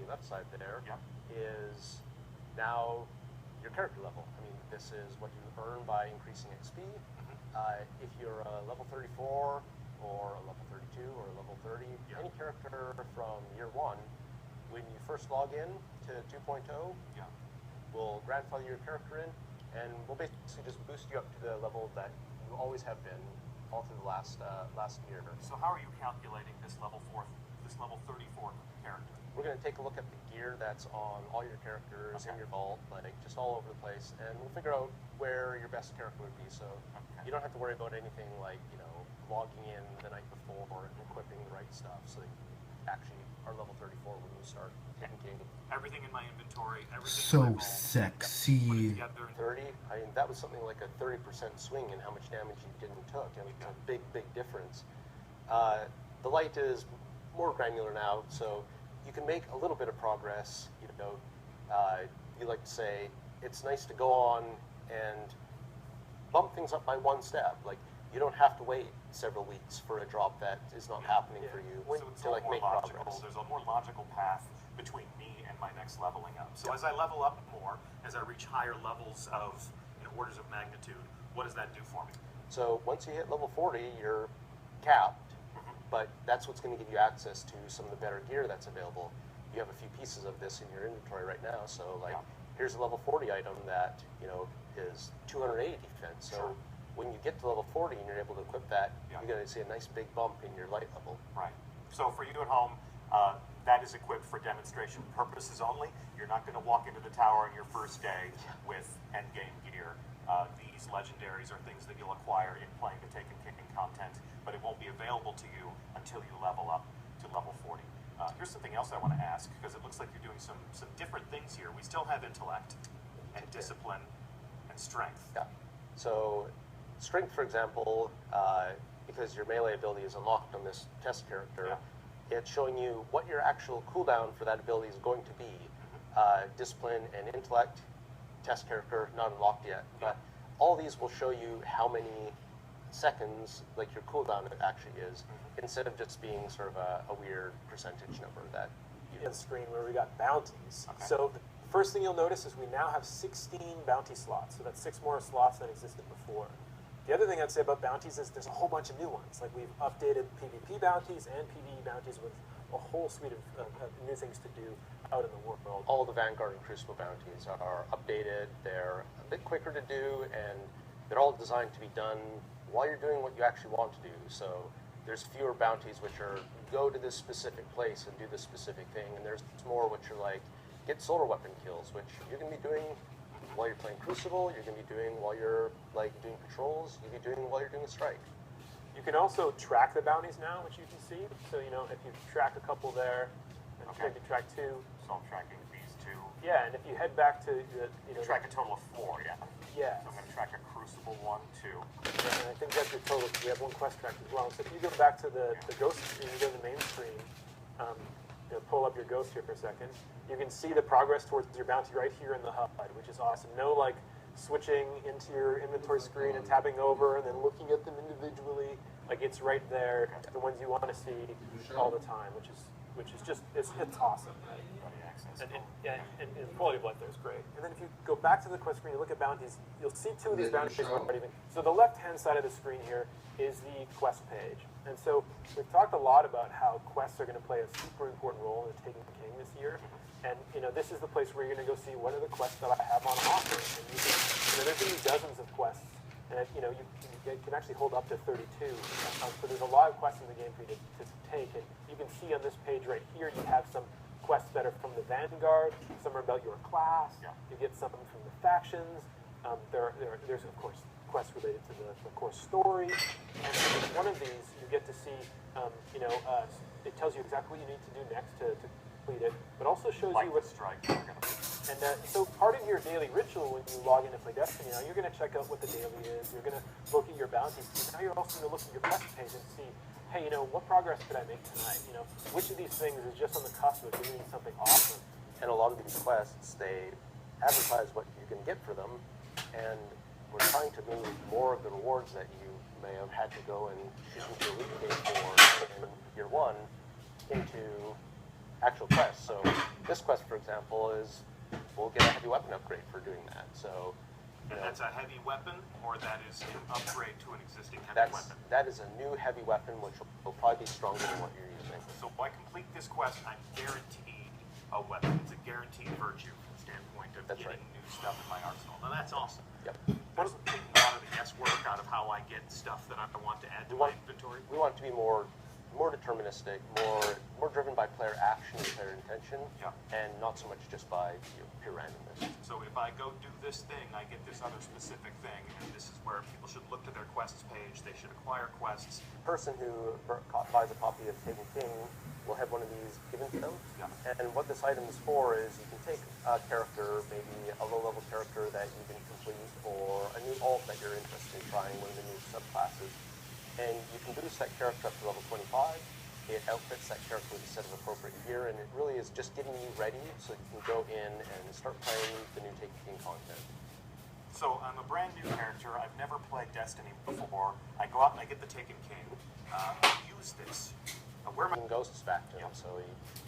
left side there, Yep. is now your character level. I mean, this is what you earn by increasing XP. If you're a level 34 or a level 32 or a level 30, any character from year 1, when you first log in to 2.0, we'll grandfather your character in, and we'll basically just boost you up to the level that you always have been all through the last year. So how are you calculating this level 34 character? We're going to take a look at the gear that's on all your characters in your vault, like just all over the place, and we'll figure out where your best character would be. So you don't have to worry about anything like, logging in the night before and equipping the right stuff, so that you actually are level 34 when you start taking king. Everything in my inventory, everything So in my vault, sexy. 30, I mean, that was something like a 30% swing in how much damage you did and took. I mean, it's a big, big difference. The light is more granular now, so you can make a little bit of progress. You like to say, it's nice to go on and bump things up by one step. Like, you don't have to wait several weeks for a drop that is not happening for you so it's to like make progress. There's a more logical path between me and my next leveling up. So as I level up more, as I reach higher levels of orders of magnitude, what does that do for me? So once you hit level 40, you're capped, but that's what's going to give you access to some of the better gear that's available. You have a few pieces of this in your inventory right now, so like here's a level 40 item that is 280 defense. So when you get to level 40 and you're able to equip that, you're going to see a nice big bump in your light level. Right. So for you at home, that is equipped for demonstration purposes only. You're not going to walk into the tower on your first day with endgame gear. These legendaries are things that you'll acquire in playing the Taken King content, but it won't be available to you until you level up to level 40. Here's something else I want to ask, because it looks like you're doing some different things here. We still have intellect and discipline and strength. Yeah. So strength, for example, because your melee ability is unlocked on this test character, it's showing you what your actual cooldown for that ability is going to be. Discipline and intellect, test character, not unlocked yet. But all these will show you how many seconds, like your cooldown actually is, instead of just being sort of a weird percentage number that you the screen where we got bounties. So the first thing you'll notice is we now have 16 bounty slots. So that's 6 more slots than existed before. The other thing I'd say about bounties is there's a whole bunch of new ones. Like we've updated PvP bounties and PvE bounties with a whole suite of new things to do out in the world. All the Vanguard and Crucible bounties are updated. They're a bit quicker to do, and they're all designed to be done while you're doing what you actually want to do. So there's fewer bounties which are go to this specific place and do this specific thing, and there's more which are like get solar weapon kills, which you're going to be doing while you're playing Crucible, you're going to be doing while you're like doing patrols, you'll be doing while you're doing a strike. You can also track the bounties now, which you can see. So, if you track a couple there, and maybe track 2. So I'm tracking these 2. Yeah, and if you head back to track a total of 4, Yeah. So I'm going to track a Crucible 1, 2. And I think that's your total. We have 1 quest track as well. So if you go back to the ghost screen, you go to the main screen, pull up your ghost here for a second, you can see the progress towards your bounty right here in the HUD, which is awesome. No like switching into your inventory screen and tabbing over and then looking at them individually. Like it's right there, the ones you want to see all the time, which is just it's awesome. And the quality of life there is great. And then if you go back to the quest screen, you look at bounties, you'll see 2 of these bounties. So the left-hand side of the screen here is the quest page. And so we've talked a lot about how quests are going to play a super important role in Taken King this year. And this is the place where you're going to go see what are the quests that I have on offer. And you can, there's going to be dozens of quests, and you can actually hold up to 32. So there's a lot of quests in the game for you to take. And you can see on this page right here, you have some quests that are from the Vanguard. Some are about your class. You get some from the factions. There's of course quests related to the core story. And one of these, you get to see. It tells you exactly what you need to do next to complete it, but also shows you what strike. And so part of your daily ritual when you log in to play Destiny now, you're going to check out what the daily is. You're going to look at your bounties. Now you're also going to look at your quest page and see, hey, what progress could I make tonight? Which of these things is just on the cusp of doing something awesome? And a lot of these quests, they advertise what you can get for them, and we're trying to move more of the rewards that you may have had to go and shoot into a weekday for in year 1 into actual quests. So this quest, for example, is we'll get a heavy weapon upgrade for doing that. So And that's a heavy weapon, or that is an upgrade to an existing heavy weapon? That is a new heavy weapon, which will probably be stronger than what you're using. So if I complete this quest, I'm guaranteed a weapon. It's a guaranteed virtue from the standpoint of That's getting right. new stuff in my arsenal. Now that's awesome. Yep. There's taking a lot of the guesswork out of how I get stuff that I want to add to my inventory. We want it to be more deterministic, more driven by player action and player intention, Yeah. and not so much just by pure randomness. So if I go do this thing, I get this other specific thing, and this is where people should look to their quests page. They should acquire quests. The person who buys a copy of Taken King will have one of these given to them. Yeah. And what this item is for is you can take a character, maybe a low-level character that you didn't complete, or a new alt that you're interested in trying, one of the new subclasses, and you can boost that character up to level 25. It outfits that character with a set of appropriate gear, and it really is just getting you ready so you can go in and start playing the new Taken King content. So I'm a brand new character. I've never played Destiny before. I go out and I get the Taken King. I use this. Where am I? And ghosts back to him, so he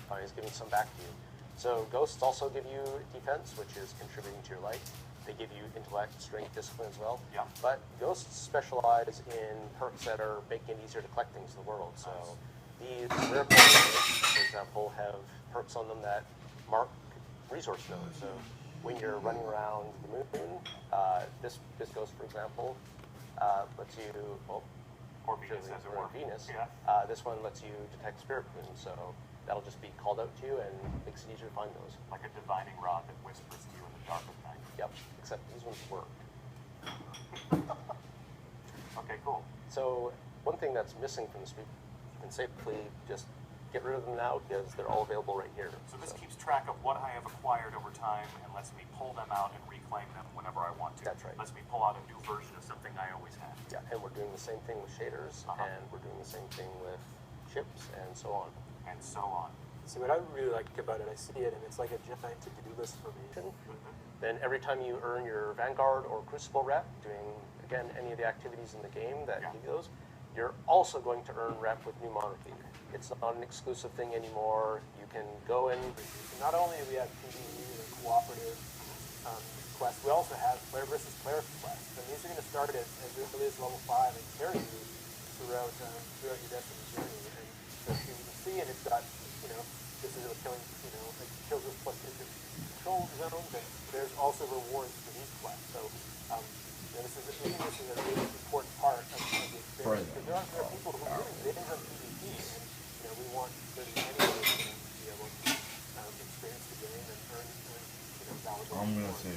finally is giving some back to you. So ghosts also give you defense, which is contributing to your life. They give you intellect, strength, discipline as well. Yeah. But ghosts specialize in perks that are making it easier to collect things in the world. So these rare Pokemon, for example, have perks on them that mark resource nodes. So when you're running around the moon, this ghost, for example, lets you, well, Or Venus, as it or were. Venus. Yeah. This one lets you detect spirit wounds, so that'll just be called out to you and makes it easier to find those. Like a divining rod that whispers to you in the dark of night. Yep, except these ones work. Okay, cool. So one thing that's missing from the suite, you can safely just get rid of them now because they're all available right here. So this keeps track of what I have acquired over time and lets me pull them out and reclaim them whenever I want to. That's right. Lets me pull out a new version of something I always had. Yeah, and we're doing the same thing with shaders, and we're doing the same thing with ships, and so on. And so on. See, what I really like about it, I see it, and it's like a giant to-do list for me. Then every time you earn your Vanguard or Crucible rep, doing, again, any of the activities in the game that Yeah. give you those, you're also going to earn rep with New Monarchy. It's not an exclusive thing anymore. You can go in. Not only do we have PvE and cooperative quests, we also have player versus player quests. And these are going to start at as early as level 5 and carry you throughout your Destiny journey. And so you can see, and it's got, this is a killing, like kills with plus control zones, and there's also rewards for these quests. So, this is a really important part of the experience. Because there are people who really big on PvP, and we want as many ways to be able to experience the game and earn valuable I'm gonna rewards. say